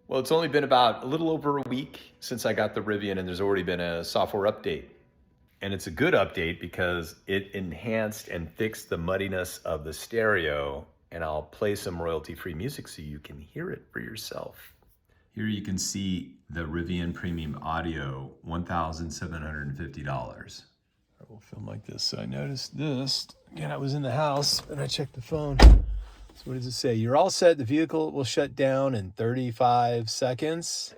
Well, it's only been about a little over a week since I got the Rivian, and there's already been a software update. And it's a good update because it enhanced and fixed the muddiness of the stereo, and I'll play some royalty-free music so you can hear it for yourself. Here you can see the Rivian Premium Audio, $1,750. I will film like this. So I noticed this. Again, I was in the house and I checked the phone. So what does it say? You're all set. The vehicle will shut down in 35 seconds.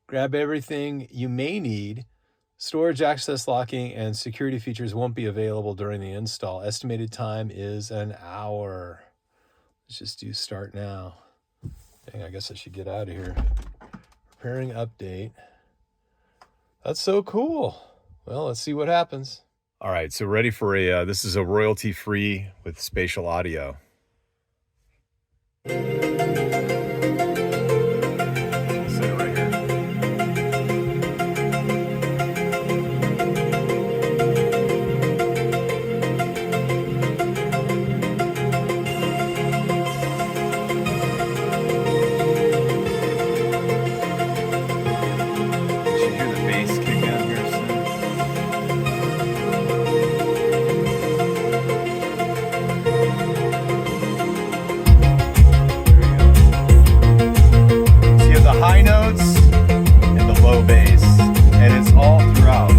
Grab everything you may need. Storage, access locking, and security features won't be available during the install. Estimated time is an hour. Let's just do start now. Dang, I guess I should get out of here. Preparing update. That's so cool. Well, let's see what happens. All right, so ready for this is a royalty-free with spatial audio. I'll set it right here. You should hear the bass kick in here soon. High notes and the low bass, and it's all throughout.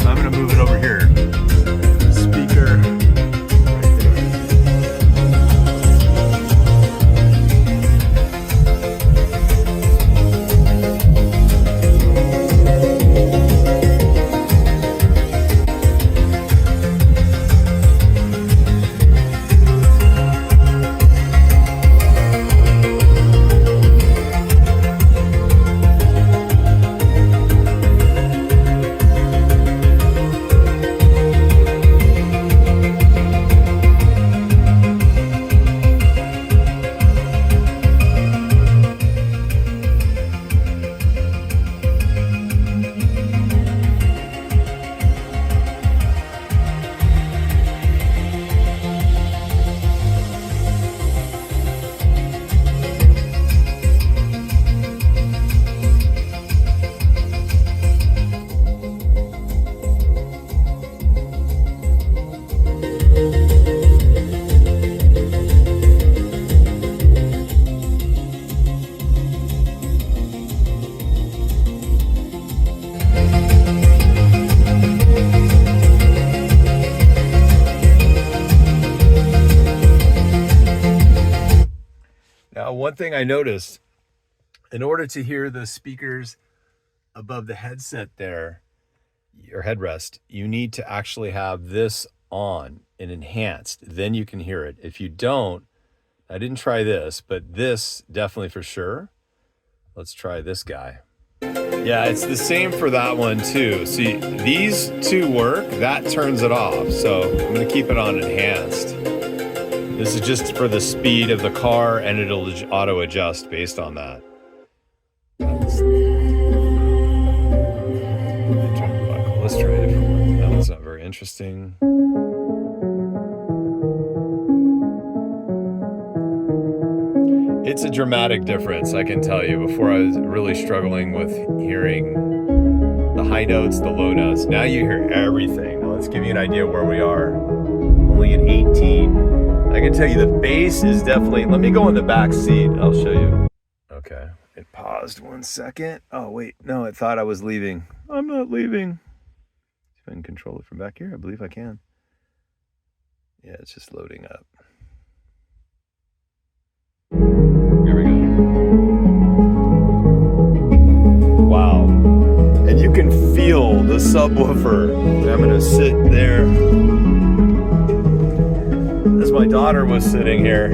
So I'm going to move it over here. Speaker. Now, one thing I noticed, in order to hear the speakers above the headset there, your headrest, you need to actually have this on and enhanced. Then you can hear it. If you don't, I didn't try this, but this definitely for sure. Let's try this guy. Yeah, it's the same for that one too. See, these two work, that turns it off. So I'm gonna keep it on enhanced. This is just for the speed of the car, and it'll auto adjust based on that. Let's try a different one. That one's not very interesting. It's a dramatic difference, I can tell you. Before I was really struggling with hearing the high notes, the low notes. Now you hear everything. Now let's give you an idea where we are. Only at 18. I can tell you the bass is definitely, let me go in the back seat. I'll show you. Okay, it paused 1 second. Oh wait, no, it thought I was leaving. I'm not leaving. See if I can control it from back here. I believe I can. Yeah, it's just loading up. Here we go. Wow. And you can feel the subwoofer. I'm gonna sit there. As my daughter was sitting here.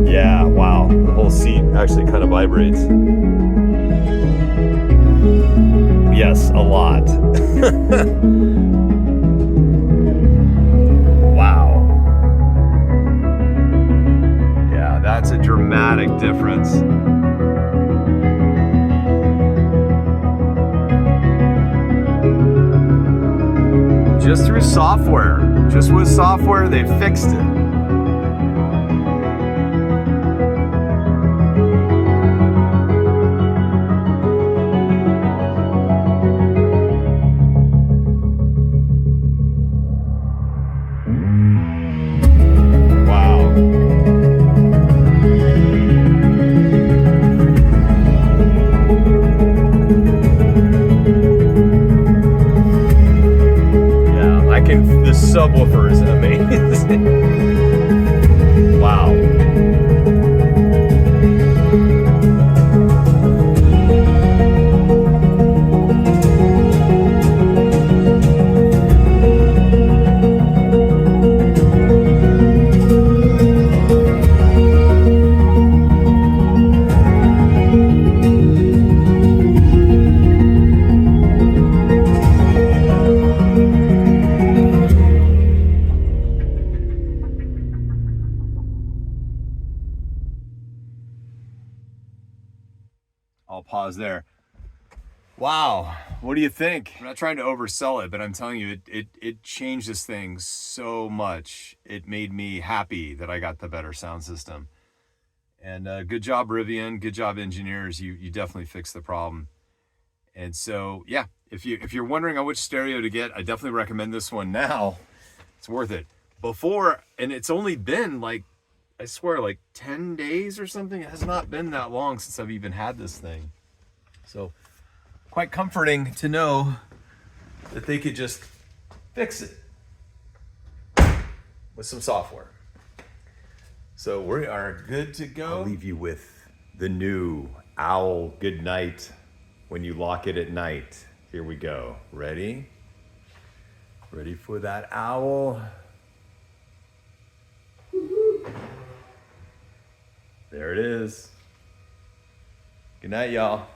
Yeah, wow. The whole seat actually kind of vibrates. Yes, a lot. Wow. Yeah, that's a dramatic difference. Just through software. Just with software, they fixed it. I'll pause there. Wow, what do you think? I'm not trying to oversell it, but I'm telling you, it changed this thing so much. It made me happy that I got the better sound system. And good job, Rivian. Good job, engineers. You definitely fixed the problem. And so, yeah, if you're wondering on which stereo to get, I definitely recommend this one now. It's worth it. Before, and it's only been like, I swear, like 10 days or something. It has not been that long since I've even had this thing. So quite comforting to know that they could just fix it with some software. So we are good to go. I'll leave you with the new Owl Good Night when you lock it at night. Here we go. Ready? Ready for that owl? There it is. Good night, y'all.